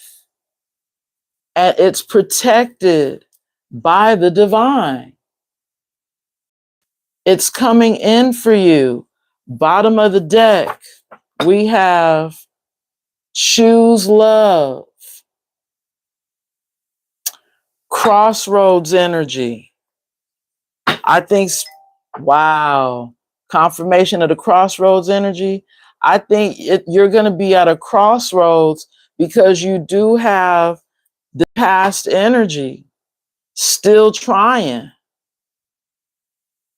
And it's protected by the divine. It's coming in for you. Bottom of the deck, we have choose love, crossroads energy. I think, wow, confirmation of the crossroads energy. I think you're going to be at a crossroads because you do have the past energy still trying.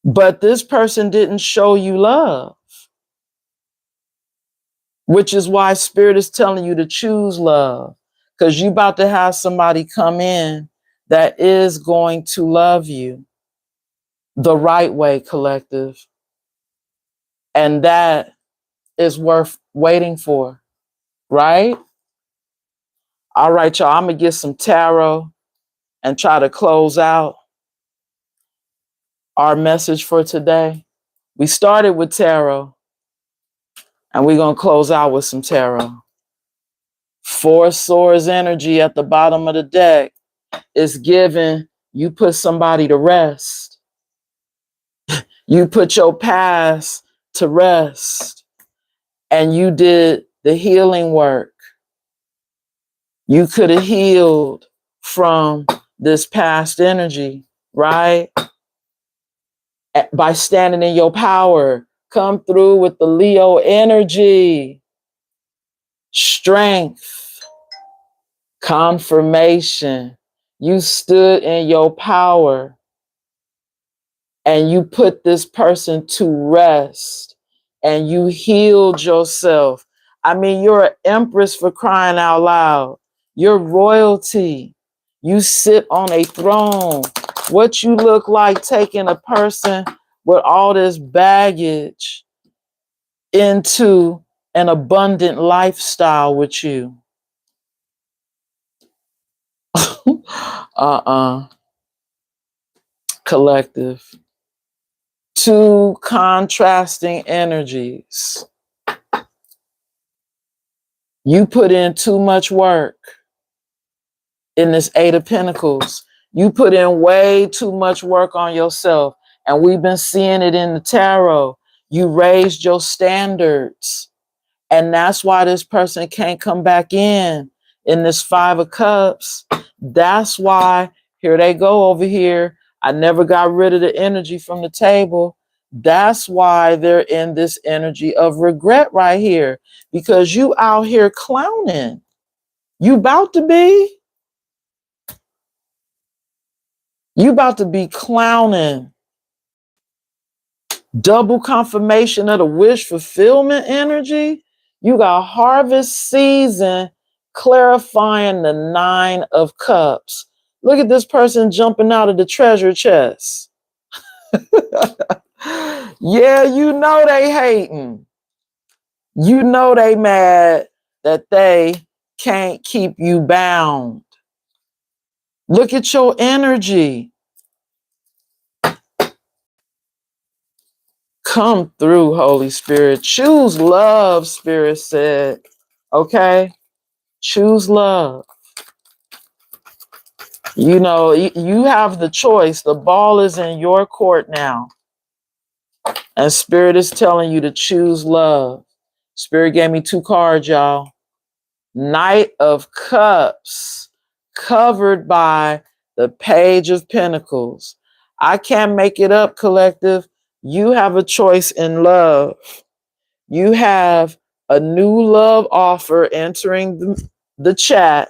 But this person didn't show you love, which is why Spirit is telling you to choose love, because you're about to have somebody come in that is going to love you the right way, collective. And that is worth waiting for, right? All right, y'all, I'm going to get some tarot and try to close out our message for today. We started with tarot, and we're going to close out with some tarot. Four Swords energy at the bottom of the deck is given. You put somebody to rest. You put your past to rest. And you did the healing work. You could have healed from this past energy, right? By standing in your power. Come through with the Leo energy. Strength. Confirmation. You stood in your power and you put this person to rest and you healed yourself. I mean, you're an empress, for crying out loud. You're royalty. You sit on a throne. What you look like taking a person with all this baggage into an abundant lifestyle with you. Collective. Two contrasting energies. You put in too much work in this Eight of Pentacles. You put in way too much work on yourself. And we've been seeing it in the tarot. You raised your standards. And that's why this person can't come back in this Five of Cups. That's why, here they go over here. I never got rid of the energy from the table. That's why they're in this energy of regret right here. Because you out here clowning. You about to be. You about to be clowning. Double confirmation of the wish fulfillment energy. You got harvest season clarifying the Nine of Cups. Look at this person jumping out of the treasure chest. Yeah, you know they hating. You know they mad that they can't keep you bound. Look at your energy. Come through, Holy Spirit. Choose love, Spirit said. Okay? Choose love. You know, you have the choice. The ball is in your court now. And Spirit is telling you to choose love. Spirit gave me 2 cards, y'all. Knight of Cups, covered by the Page of Pentacles. I can't make it up, collective. You have a choice in love. You have a new love offer entering the chat.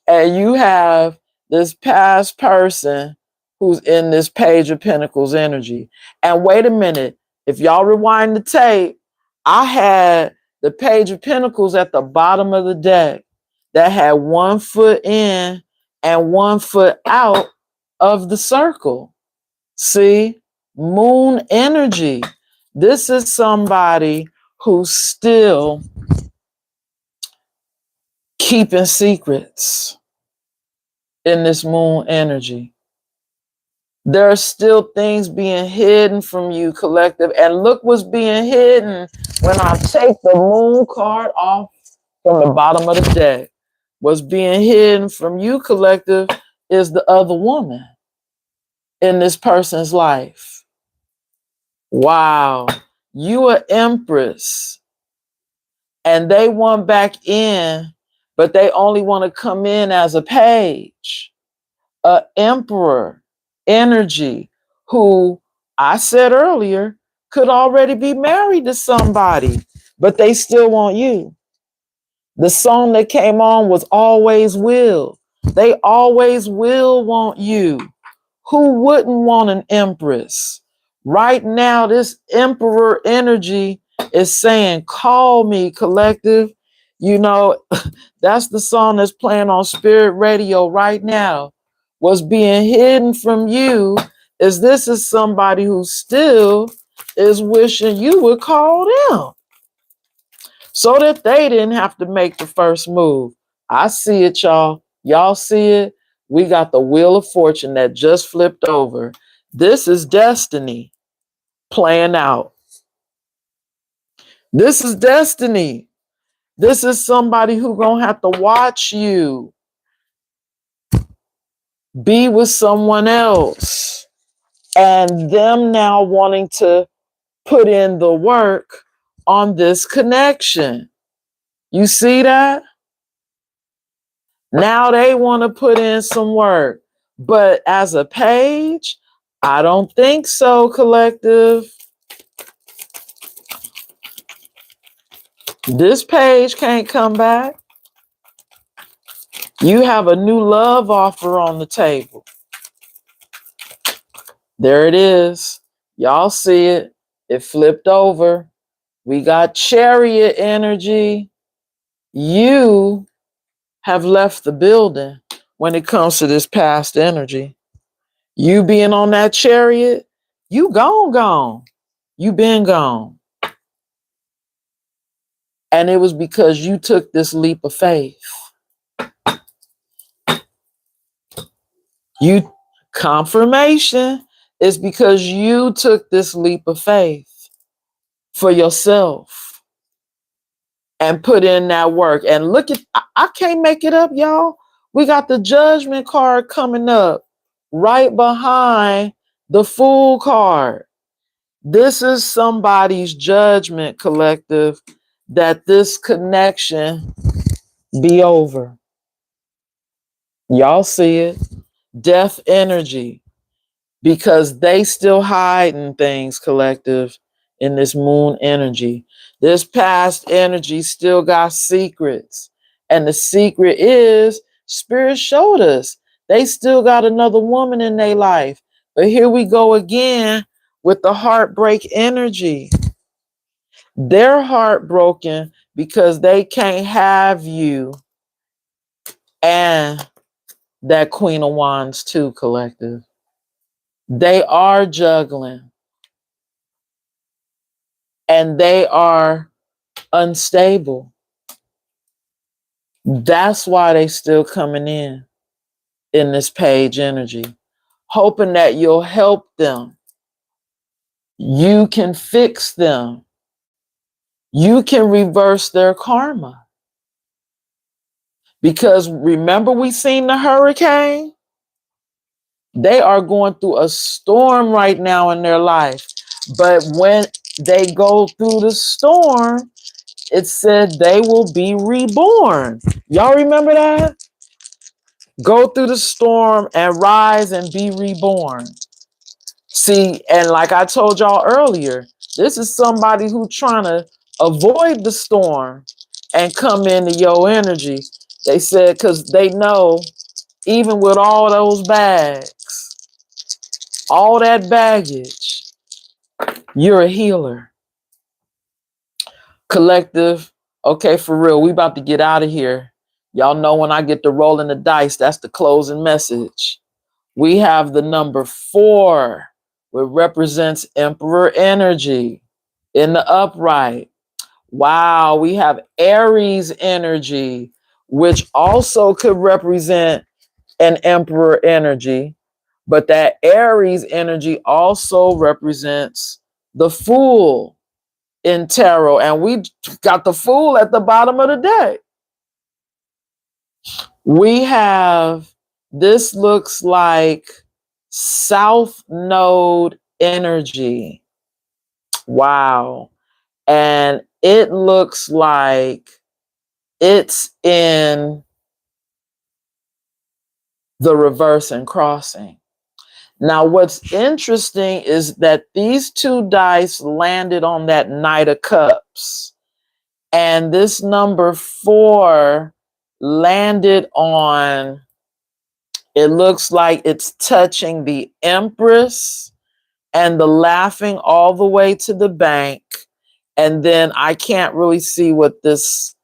And you have this past person who's in this Page of Pentacles energy. And wait a minute, if y'all rewind the tape, I had the Page of Pentacles at the bottom of the deck that had 1 foot in and 1 foot out of the circle. See, moon energy. This is somebody who's still keeping secrets in this moon energy. There are still things being hidden from you, collective. And look what's being hidden when I take the moon card off from the bottom of the deck. What's being hidden from you, collective, is the other woman in this person's life. Wow. You are Empress. And they want back in, but they only want to come in as a page. A emperor energy who I said earlier could already be married to somebody, but they still want you. The song that came on was Always Will. They always will want you. Who wouldn't want an empress? Right now, this emperor energy is saying, call me, collective. You know, that's the song that's playing on Spirit Radio right now. What's being hidden from you is this is somebody who still is wishing you would call them so that they didn't have to make the first move. I see it, y'all. Y'all see it? We got the Wheel of Fortune that just flipped over. This is destiny playing out. This is destiny. This is somebody who's going to have to watch you be with someone else and them now wanting to put in the work on this connection. You see that? Now they want to put in some work. But as a page, I don't think so, collective. This page can't come back. You have a new love offer on the table. There it is. Y'all see it. It flipped over. We got Chariot energy. You have left the building when it comes to this past energy. You being on that chariot, you gone. You been gone. And it was because you took this leap of faith. You confirmation is because you took this leap of faith for yourself and put in that work. And look at, I can't make it up, y'all. We got the Judgment card coming up right behind the Fool card. This is somebody's judgment, collective, that this connection be over. Y'all see it. Death energy. Because they still hiding things, collective, in this moon energy. This past energy still got secrets. And the secret is, Spirit showed us, they still got another woman in their life. But here we go again with the heartbreak energy. They're heartbroken because they can't have you and that Queen of Wands too, collective. They are juggling and they are unstable. That's why they still coming in this page energy, hoping that you'll help them. You can fix them. You can reverse their karma. Because remember, we seen the hurricane? They are going through a storm right now in their life. But when they go through the storm, it said they will be reborn. Y'all remember that? Go through the storm and rise and be reborn. See, and like I told y'all earlier, this is somebody who trying to avoid the storm and come into your energy. They said, because they know, even with all those bags, all that baggage, you're a healer. Collective, okay, for real, we about to get out of here. Y'all know when I get to rolling the dice, that's the closing message. We have the number 4, which represents Emperor energy in the upright. Wow, we have Aries energy, which also could represent an Emperor energy, but that Aries energy also represents the Fool in tarot, and we got the Fool at the bottom of the deck. We have, this looks like South Node energy. Wow. And it looks like it's in the reverse and crossing. Now, what's interesting is that these 2 dice landed on that Knight of Cups. And this number 4 landed on, it looks like it's touching the Empress and the Laughing all the way to the Bank. And then I can't really see what this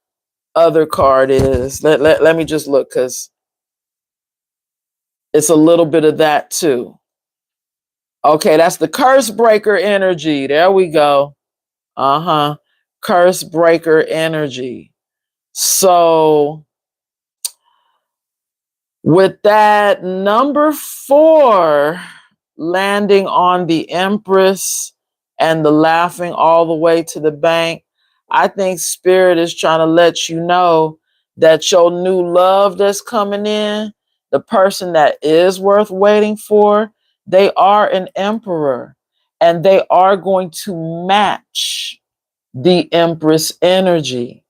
other card is. Let me just look, because it's a little bit of that too. Okay, that's the Curse Breaker energy. There we go. Curse Breaker energy. So with that number 4 landing on the Empress and the Laughing all the way to the Bank, I think Spirit is trying to let you know that your new love that's coming in, the person that is worth waiting for, they are an Emperor, and they are going to match the Empress energy.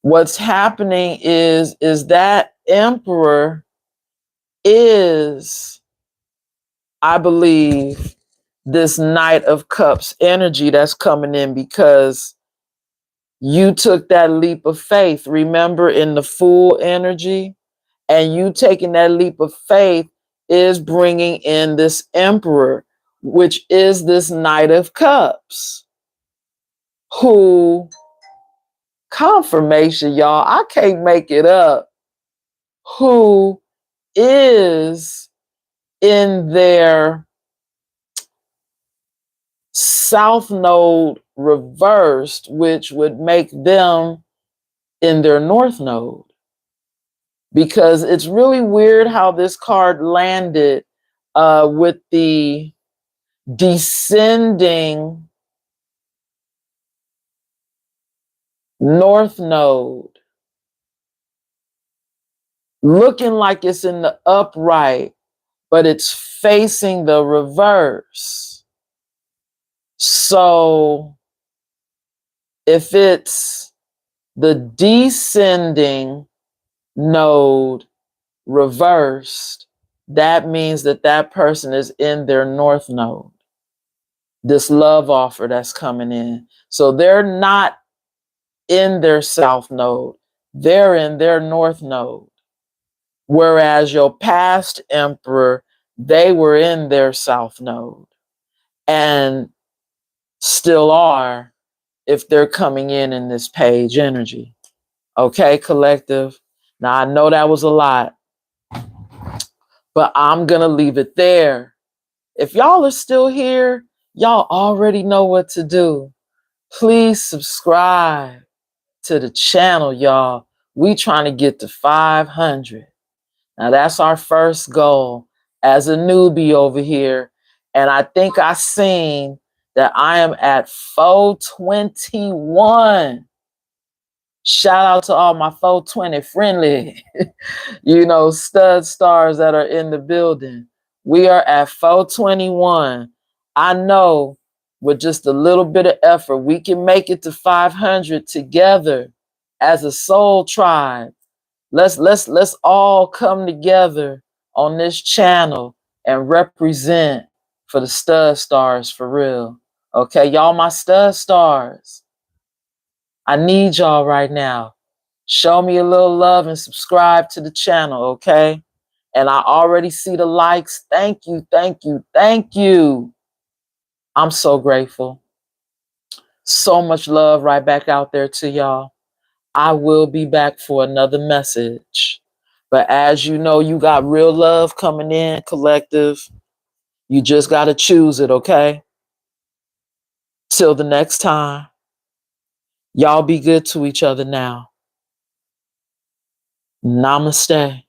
What's happening is that Emperor is, I believe, this Knight of Cups energy that's coming in, because you took that leap of faith, remember, in the Fool energy, and you taking that leap of faith is bringing in this Emperor, which is this Knight of Cups, who, confirmation, y'all, I can't make it up, who is in their South Node reversed, which would make them in their North Node. Because it's really weird how this card landed with the descending North Node, looking like it's in the upright, but it's facing the reverse. So if it's the descending node reversed, that means that that person is in their North Node, this love offer that's coming in. So they're not in their South Node, they're in their North Node. Whereas your past Emperor, they were in their South Node and still are, if they're coming in this page energy. Okay, collective. Now, I know that was a lot, but I'm going to leave it there. If y'all are still here, y'all already know what to do. Please subscribe to the channel, y'all. We trying to get to 500. Now that's our first goal as a newbie over here. And I think I seen that I am at 421. Shout out to all my 420 friendly, stud stars that are in the building. We are at 421. I know with just a little bit of effort, we can make it to 500 together as a soul tribe. Let's all come together on this channel and represent for the stud stars for real. Okay, y'all my stud stars. I need y'all right now. Show me a little love and subscribe to the channel, okay? And I already see the likes. Thank you, thank you, thank you. I'm so grateful. So much love right back out there to y'all. I will be back for another message. But as you know, you got real love coming in, collective. You just got to choose it, okay? Till the next time, y'all be good to each other now. Namaste.